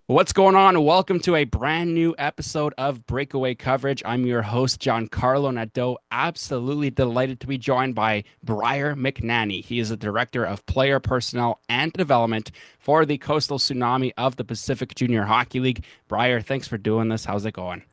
What's going on? Welcome to a brand new episode of Breakaway coverage. I'm your host, Giancarlo Nadeau. Absolutely delighted to be joined by Briar McNaney. He is the Director of Player Personnel and Development for the Coastal Tsunami of the Pacific Junior Hockey League. Briar, thanks for doing this. How's it going?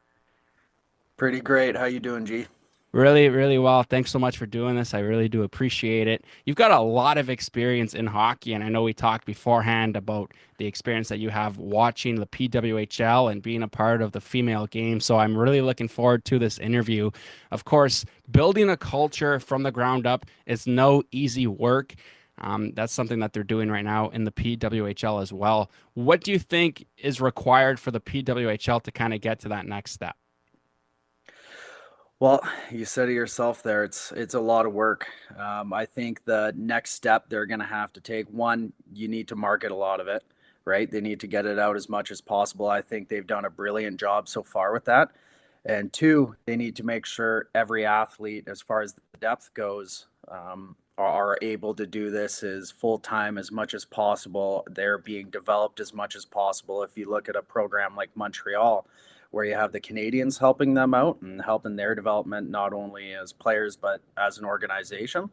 Pretty great. How you doing, G? Really, really well. Thanks so much for doing this. I really do appreciate it. You've got a lot of experience in hockey, and I know we talked beforehand about the experience that you have watching the PWHL and being a part of the female game. So I'm really looking forward to this interview. Of course, building a culture from the ground up is no easy work. That's something that they're doing right now in the PWHL as well. What do you think is required for the PWHL to kind of get to that next step? Well, you said it yourself there. It's a lot of work. I think the next step they're going to have to take, one, you need to market a lot of it, right? They need to get it out as much as possible. I think they've done a brilliant job so far with that. And two, they need to make sure every athlete, as far as the depth goes, are able to do this as full time as much as possible. They're being developed as much as possible. If you look at a program like Montreal, where you have the Canadians helping them out and helping their development, not only as players, but as an organization,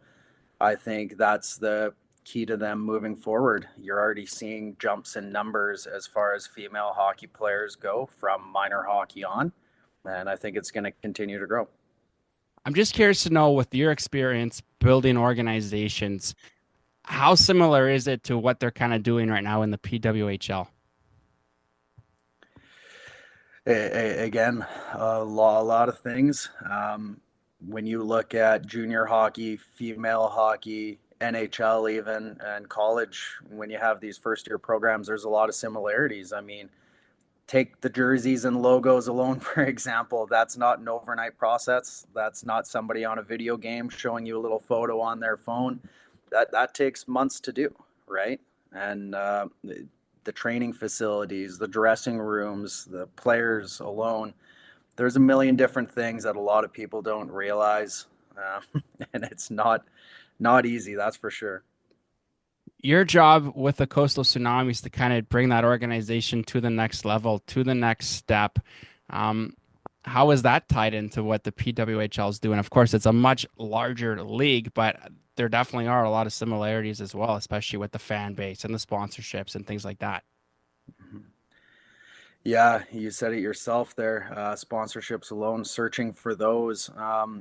I think that's the key to them moving forward. You're already seeing jumps in numbers as far as female hockey players go from minor hockey on. And I think it's going to continue to grow. I'm just curious to know, with your experience building organizations, how similar is it to what they're kind of doing right now in the PWHL? Again, a lot of things. When you look at junior hockey, female hockey, NHL, even, and college, when you have these first year programs, there's a lot of similarities. I mean, take the jerseys and logos alone, for example. That's not an overnight process. That's not somebody on a video game showing you a little photo on their phone. That takes months to do, right? And the training facilities, the dressing rooms, the players alone. There's a million different things that a lot of people don't realize, and it's not easy. That's for sure. Your job with the Coastal Tsunami is to kind of bring that organization to the next level, to the next step. Um, how is that tied into what the PWHL is doing? Of course, it's a much larger league, but there definitely are a lot of similarities as well, especially with the fan base and the sponsorships and things like that. Yeah, you said it yourself there. Sponsorships alone, searching for those.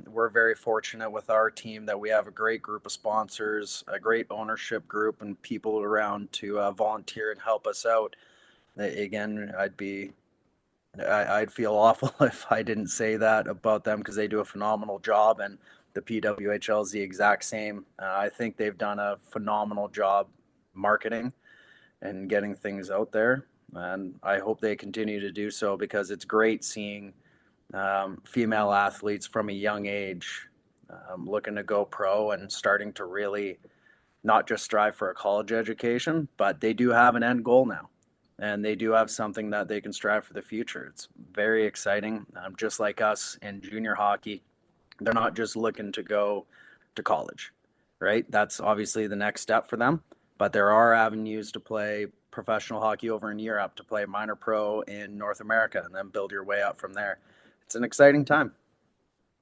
We're very fortunate with our team that we have a great group of sponsors, a great ownership group, and people around to volunteer and help us out. Again, I'd feel awful if I didn't say that about them because they do a phenomenal job, and the PWHL is the exact same. I think they've done a phenomenal job marketing and getting things out there. And I hope they continue to do so because it's great seeing female athletes from a young age looking to go pro and starting to really not just strive for a college education, but they do have an end goal now. And they do have something that they can strive for the future. It's very exciting. Just like us in junior hockey, they're not just looking to go to college, right? That's obviously the next step for them. But there are avenues to play professional hockey over in Europe, to play minor pro in North America, and then build your way up from there. It's an exciting time.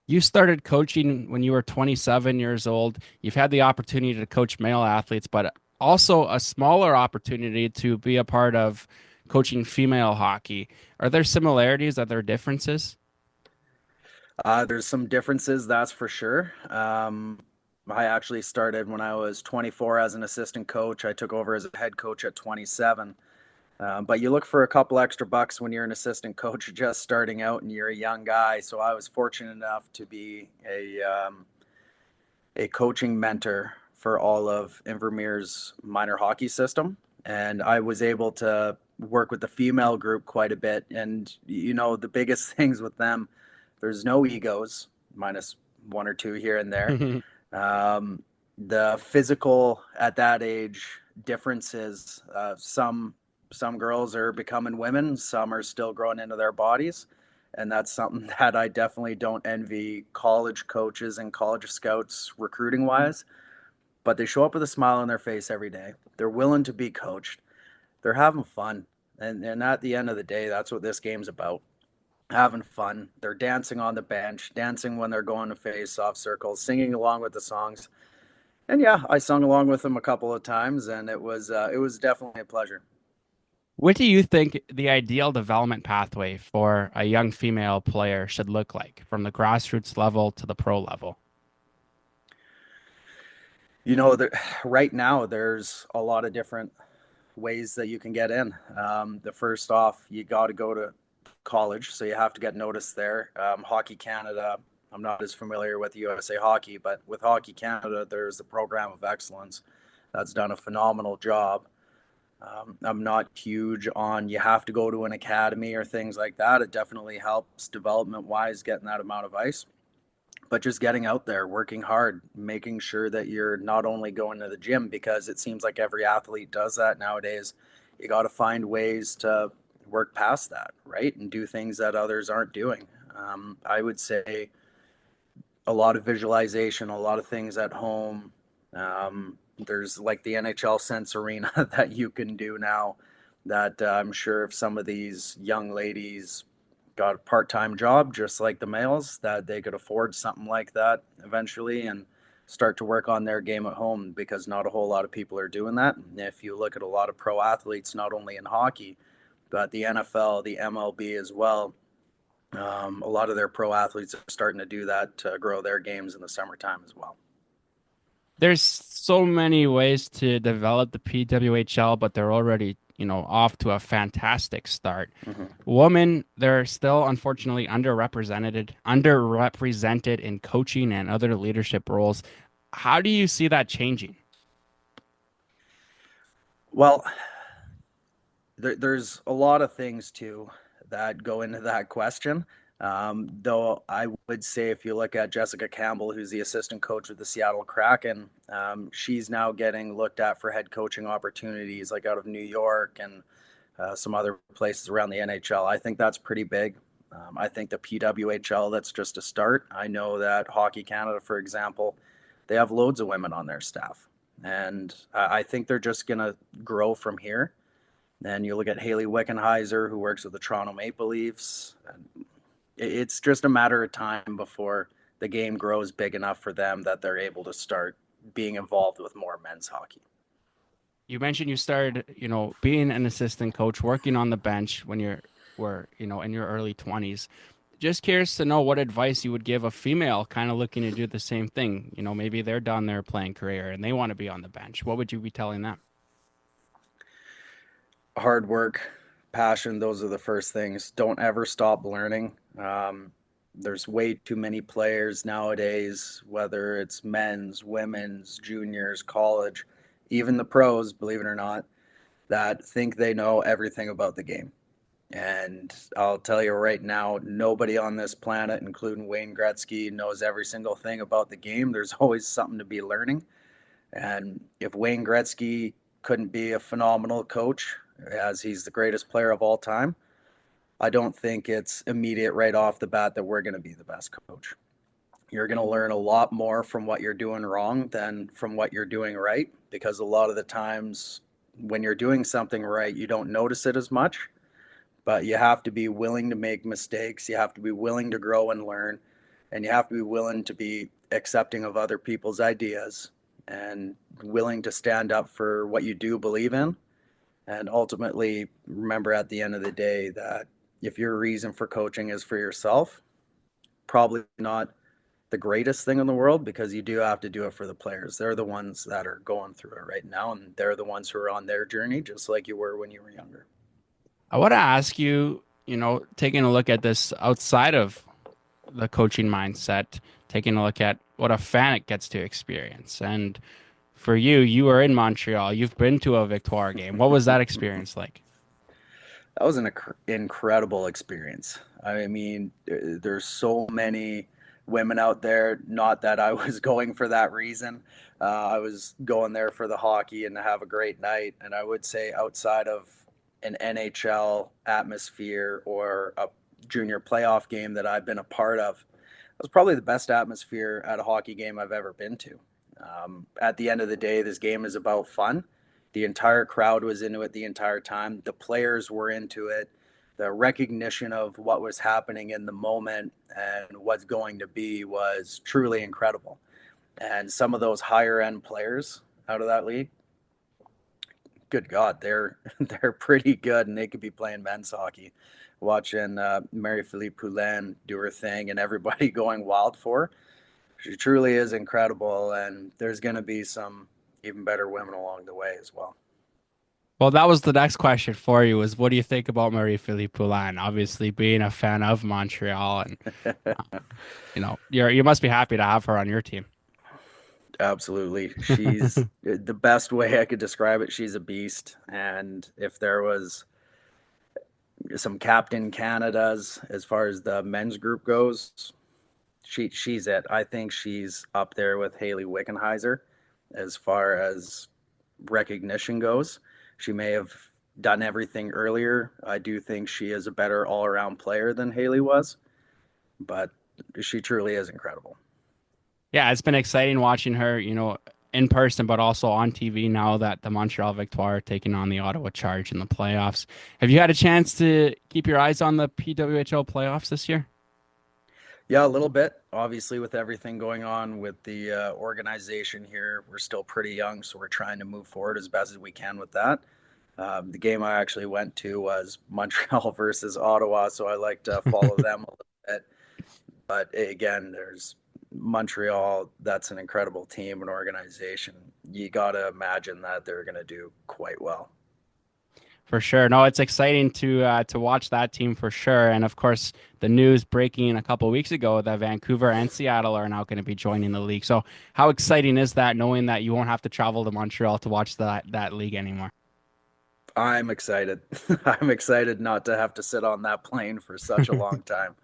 You started coaching when you were 27 years old. You've had the opportunity to coach male athletes, but also a smaller opportunity to be a part of coaching female hockey. Are there similarities? Are there differences? There's some differences, that's for sure. I actually started when I was 24 as an assistant coach. I took over as a head coach at 27. But you look for a couple extra bucks when you're an assistant coach just starting out and you're a young guy. So I was fortunate enough to be a coaching mentor for all of Invermere's minor hockey system. And I was able to work with the female group quite a bit. And, the biggest things with them, there's no egos, minus one or two here and there. The physical at that age differences, some girls are becoming women, some are still growing into their bodies. And that's something that I definitely don't envy college coaches and college scouts recruiting wise. But they show up with a smile on their face every day. They're willing to be coached. They're having fun. And at the end of the day, that's what this game's about. Having fun. They're dancing on the bench, dancing when they're going to face off circles, singing along with the songs. And yeah, I sung along with them a couple of times, and it was definitely a pleasure. What do you think the ideal development pathway for a young female player should look like from the grassroots level to the pro level? You know, there, right now there's a lot of different ways that you can get in. The first off, you got to go to college, so you have to get noticed there. Hockey Canada, I'm not as familiar with USA Hockey, but with Hockey Canada, there's the Program of Excellence that's done a phenomenal job. I'm not huge on you have to go to an academy or things like that. It definitely helps development wise getting that amount of ice, but just getting out there, working hard, making sure that you're not only going to the gym because it seems like every athlete does that nowadays. You got to find ways to work past that, right? And do things that others aren't doing. I would say a lot of visualization, a lot of things at home. There's like the NHL Sense Arena that you can do now that I'm sure if some of these young ladies got a part-time job just like the males that they could afford something like that eventually and start to work on their game at home because not a whole lot of people are doing that. And if you look at a lot of pro athletes, not only in hockey, but the NFL, the MLB as well, a lot of their pro athletes are starting to do that to grow their games in the summertime as well. There's so many ways to develop the PWHL, but they're already, off to a fantastic start. Mm-hmm. Women, they're still unfortunately underrepresented in coaching and other leadership roles. How do you see that changing? Well, there's a lot of things too that go into that question. Though I would say if you look at Jessica Campbell, who's the assistant coach of the Seattle Kraken, she's now getting looked at for head coaching opportunities like out of New York and some other places around the NHL. I think that's pretty big. I think the PWHL, that's just a start. I know that Hockey Canada, for example, they have loads of women on their staff. And I think they're just going to grow from here. Then you look at Haley Wickenheiser, who works with the Toronto Maple Leafs. It's just a matter of time before the game grows big enough for them that they're able to start being involved with more men's hockey. You mentioned you started, being an assistant coach, working on the bench when were in your early 20s. Just curious to know what advice you would give a female kind of looking to do the same thing. Maybe they're done their playing career and they want to be on the bench. What would you be telling them? Hard work, passion, those are the first things. Don't ever stop learning. There's way too many players nowadays, whether it's men's, women's, juniors, college, even the pros, believe it or not, that think they know everything about the game. And I'll tell you right now, nobody on this planet, including Wayne Gretzky, knows every single thing about the game. There's always something to be learning. And if Wayne Gretzky couldn't be a phenomenal coach, as he's the greatest player of all time, I don't think it's immediate right off the bat that we're going to be the best coach. You're going to learn a lot more from what you're doing wrong than from what you're doing right, because a lot of the times when you're doing something right, you don't notice it as much, but you have to be willing to make mistakes. You have to be willing to grow and learn, and you have to be willing to be accepting of other people's ideas and willing to stand up for what you do believe in. And ultimately, remember at the end of the day that if your reason for coaching is for yourself, probably not the greatest thing in the world because you do have to do it for the players. They're the ones that are going through it right now, and they're the ones who are on their journey, just like you were when you were younger. I want to ask you, taking a look at this outside of the coaching mindset, taking a look at what a fan gets to experience. And for you, you were in Montreal. You've been to a Victoire game. What was that experience like? That was an incredible experience. I mean, there's so many women out there. Not that I was going for that reason. I was going there for the hockey and to have a great night. And I would say outside of an NHL atmosphere or a junior playoff game that I've been a part of, it was probably the best atmosphere at a hockey game I've ever been to. At the end of the day, this game is about fun. The entire crowd was into it the entire time. The players were into it. The recognition of what was happening in the moment and what's going to be was truly incredible. And some of those higher end players out of that league, good God, they're they're pretty good, and they could be playing men's hockey. Watching Marie-Philippe Poulin do her thing and everybody going wild for her. She truly is incredible, and there's going to be some even better women along the way as well. Well, that was the next question for you was what do you think about Marie-Philippe Poulin? Obviously being a fan of Montreal and you must be happy to have her on your team. Absolutely. She's the best way I could describe it. She's a beast. And if there was some Captain Canadas as far as the men's group goes, she's it. I think she's up there with Haley Wickenheiser as far as recognition goes. She may have done everything earlier. I do think she is a better all around player than Haley was, but she truly is incredible. Yeah, it's been exciting watching her, in person, but also on TV now that the Montreal Victoire are taking on the Ottawa Charge in the playoffs. Have you had a chance to keep your eyes on the PWHL playoffs this year? Yeah, a little bit. Obviously, with everything going on with the organization here, we're still pretty young, so we're trying to move forward as best as we can with that. The game I actually went to was Montreal versus Ottawa, so I like to follow them a little bit. But again, there's Montreal. That's an incredible team and organization. You got to imagine that they're going to do quite well. For sure. No, it's exciting to watch that team for sure. And of course, the news breaking a couple of weeks ago that Vancouver and Seattle are now going to be joining the league. So, how exciting is that knowing that you won't have to travel to Montreal to watch that league anymore? I'm excited. I'm excited not to have to sit on that plane for such a long time.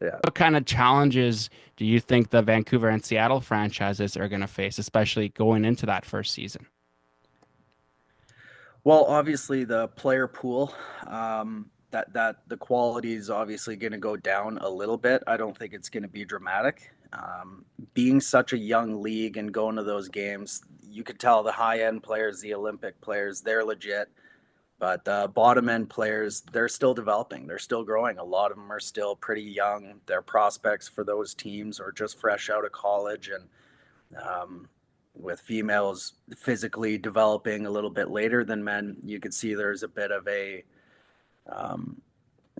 Yeah. What kind of challenges do you think the Vancouver and Seattle franchises are going to face, especially going into that first season? Well, obviously the player pool, that the quality is obviously going to go down a little bit. I don't think it's going to be dramatic. Being such a young league and going to those games, you could tell the high end players, the Olympic players, they're legit. But the bottom end players, they're still developing. They're still growing. A lot of them are still pretty young. Their prospects for those teams are just fresh out of college, and um, with females physically developing a little bit later than men, you could see there's a bit of um,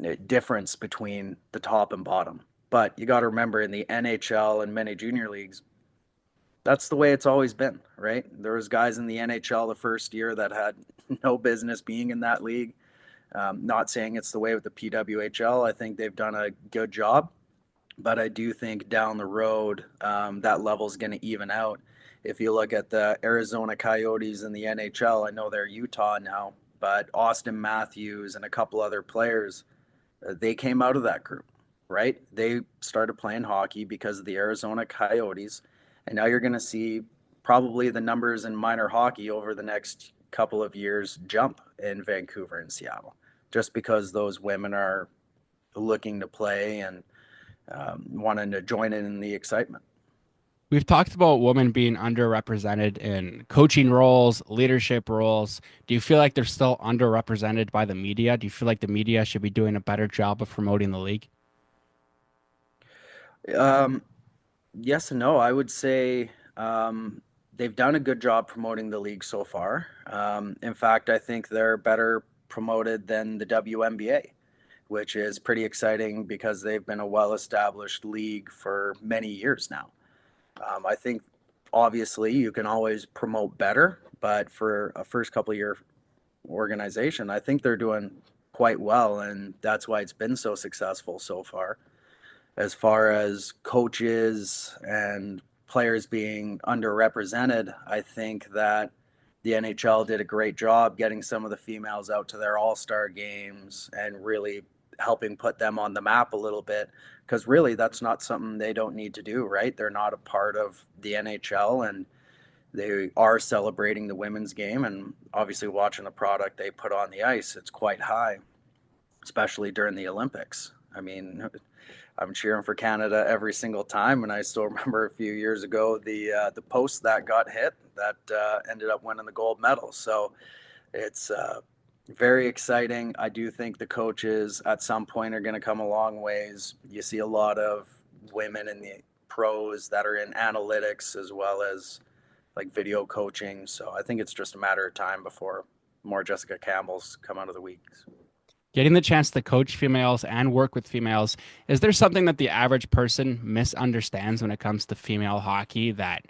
a difference between the top and bottom. But you got to remember in the NHL and many junior leagues, that's the way it's always been, right? There was guys in the NHL the first year that had no business being in that league. Not saying it's the way with the PWHL. I think they've done a good job, but I do think down the road that level is going to even out. If you look at the Arizona Coyotes in the NHL, I know they're Utah now, but Austin Matthews and a couple other players, they came out of that group, right? They started playing hockey because of the Arizona Coyotes, and now you're going to see probably the numbers in minor hockey over the next couple of years jump in Vancouver and Seattle, just because those women are looking to play and wanting to join in the excitement. We've talked about women being underrepresented in coaching roles, leadership roles. Do you feel like they're still underrepresented by the media? Do you feel like the media should be doing a better job of promoting the league? Um, yes and no. I would say they've done a good job promoting the league so far. In fact, I think they're better promoted than the WNBA, which is pretty exciting because they've been a well established league for many years now. I think obviously you can always promote better, but for a first couple of year organization, I think they're doing quite well, and that's why it's been so successful so far. As far as coaches and players being underrepresented, I think that the NHL did a great job getting some of the females out to their all-star games and really helping put them on the map a little bit, because really that's not something they don't need to do, right? They're not a part of the NHL, and they are celebrating the women's game, and obviously watching the product they put on the ice, it's quite high, especially during the Olympics. I mean, I'm cheering for Canada every single time. And I still remember a few years ago the post that got hit that ended up winning the gold medal. So it's very exciting. I do think the coaches at some point are going to come a long ways. You see a lot of women in the pros that are in analytics as well as like video coaching. So I think it's just a matter of time before more Jessica Campbells come out of the weeks. Getting the chance to coach females and work with females, is there something that the average person misunderstands when it comes to female hockey that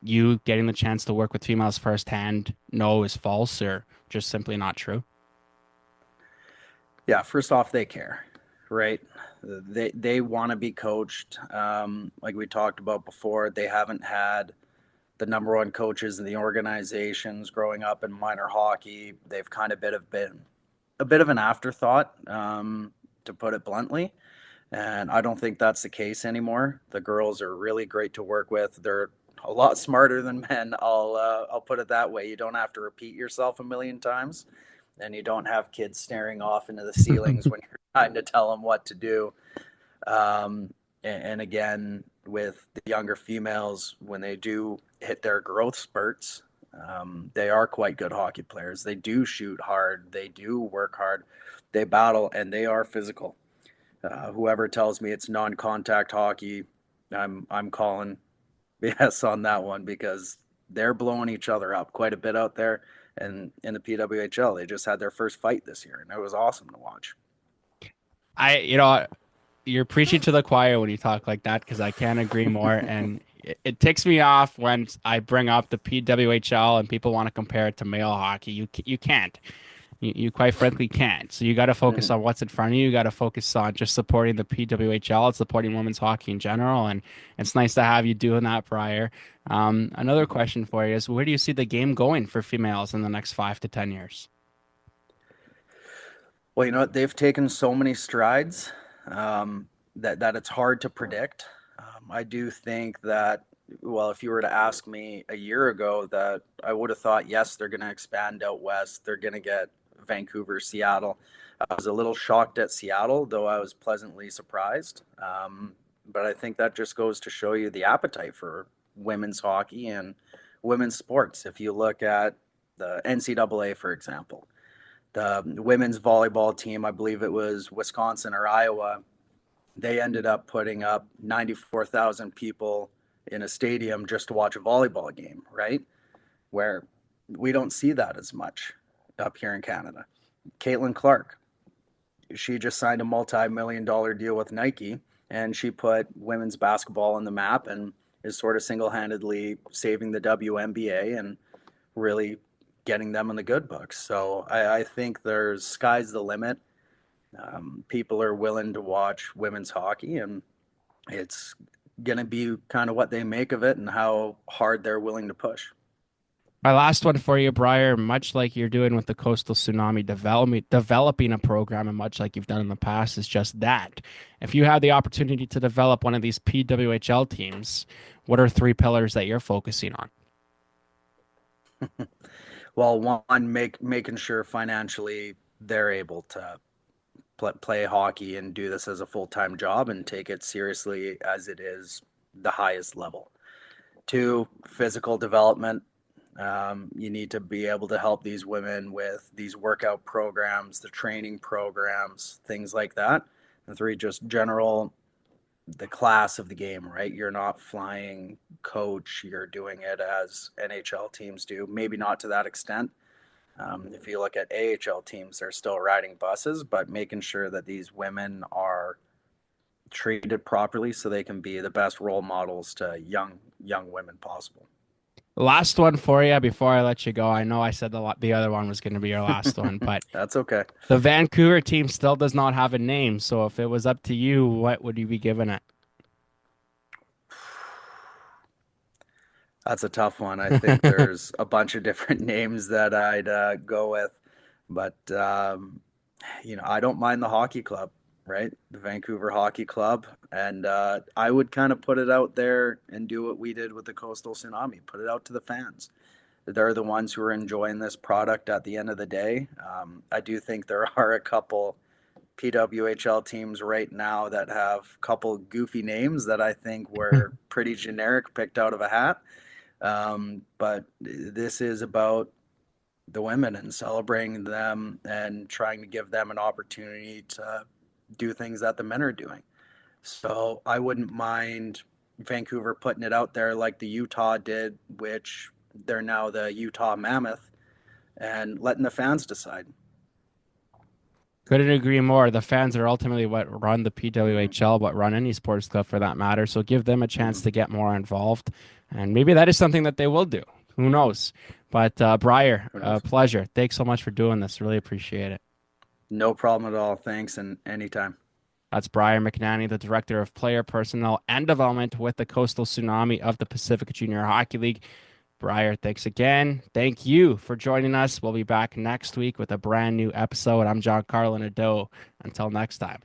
you getting the chance to work with females firsthand know is false or just simply not true? Yeah, first off, they care, right? They want to be coached. Like we talked about before, they haven't had the number one coaches in the organizations growing up in minor hockey. They've kind of been a bit of an afterthought, to put it bluntly. And I don't think that's the case anymore. The girls are really great to work with. They're a lot smarter than men. I'll put it that way. You don't have to repeat yourself a million times, and you don't have kids staring off into the ceilings when you're trying to tell them what to do. And again, with the younger females, when they do hit their growth spurts, they are quite good hockey players. They do shoot hard, they do work hard, they battle, and they are physical. Whoever tells me it's non-contact hockey, I'm calling BS on that one because they're blowing each other up quite a bit out there. And in the PWHL, they just had their first fight this year, and it was awesome to watch. You know, you're preaching to the choir when you talk like that because I can't agree more. And it ticks me off when I bring up the PWHL and people want to compare it to male hockey. You can't. You quite frankly can't. So you got to focus Mhm. on what's in front of you. You got to focus on just supporting the PWHL and supporting women's hockey in general. And it's nice to have you doing that, Briar. Another question for you is, where do you see the game going for females in the next 5 to 10 years? Well, you know what? They've taken so many strides, that it's hard to predict. I do think that, well, if you were to ask me a year ago, that I would have thought, yes, they're going to expand out west. They're going to get Vancouver, Seattle. I was a little shocked at Seattle, though I was pleasantly surprised. But I think that just goes to show you the appetite for women's hockey and women's sports. If you look at the NCAA, for example, the women's volleyball team, I believe it was Wisconsin or Iowa, they ended up putting up 94,000 people in a stadium just to watch a volleyball game, right? Where we don't see that as much up here in Canada. Caitlin Clark, she just signed a multi-million dollar deal with Nike, and she put women's basketball on the map and is sort of single-handedly saving the WNBA and really getting them in the good books. So I think there's sky's the limit. People are willing to watch women's hockey, and it's going to be kind of what they make of it and how hard they're willing to push. My last one for you, Briar, much like you're doing with the Coastal Tsunami developing a program, and much like you've done in the past, is just that. If you have the opportunity to develop one of these PWHL teams, what are three pillars that you're focusing on? Well, one, making sure financially they're able to play hockey and do this as a full-time job and take it seriously as it is the highest level. Two, physical development. You need to be able to help these women with these workout programs, the training programs, things like that. And three, just general, the class of the game, right? You're not flying coach, you're doing it as NHL teams do. Maybe not to that extent. If you look at AHL teams, they're still riding buses, but making sure that these women are treated properly so they can be the best role models to young women possible. Last one for you before I let you go. I know I said the other one was going to be your last one, but That's okay. the Vancouver team still does not have a name. So if it was up to you, what would you be giving it? That's a tough one. I think there's a bunch of different names that I'd go with, but I don't mind the hockey club, right? The Vancouver Hockey Club, and I would kind of put it out there and do what we did with the Coastal Tsunami, put it out to the fans. They're the ones who are enjoying this product at the end of the day. I do think there are a couple PWHL teams right now that have a couple goofy names that I think were pretty generic, picked out of a hat. But this is about the women and celebrating them and trying to give them an opportunity to do things that the men are doing. So I wouldn't mind Vancouver putting it out there like the Utah did, which they're now the Utah Mammoth, and letting the fans decide. Couldn't agree more. The fans are ultimately what run the Mm-hmm. PWHL, what run any sports club for that matter. So give them a Mm-hmm. chance to get more involved. And maybe that is something that they will do. Who knows? But Briar, Who knows? pleasure. Thanks so much for doing this. Really appreciate it. No problem at all. Thanks, and anytime. That's Briar McNaney, the Director of Player Personnel and Development with the Coastal Tsunami of the Pacific Junior Hockey League. Briar, thanks again. Thank you for joining us. We'll be back next week with a brand new episode. I'm John Carlin Ado. Until next time.